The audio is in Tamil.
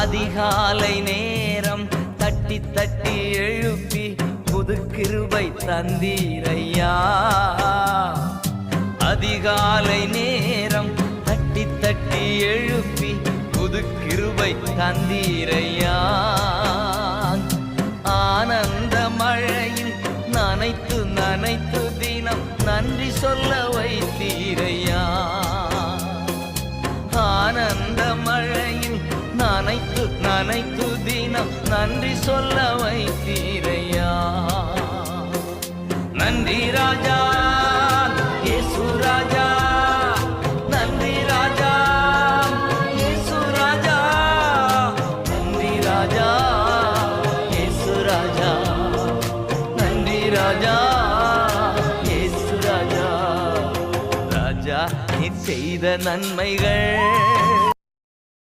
அதிகாலை நேரம் தட்டி தட்டி எழுப்பி புது கிருபை தந்தீரையா. அதிகாலை நேரம் தட்டி தட்டி எழுப்பி புது கிருபை தந்தீரையா. ஆனந்த மழையில் நனைத்து நனைத்து தினம் நன்றி சொல்ல வைத்தீரையா. ஆனந்த மழையில் நனைத்து நனைத்து தினம் நன்றி சொல்ல வைத்தீரையா. நன்றி ராஜா இயேசு ராஜா, நன்றி ராஜா இயேசு ராஜா, நன்றி ராஜா இயேசு ராஜா, நன்றி ராஜா இயேசு ராஜா. ராஜா நீ செய்த நன்மைகள்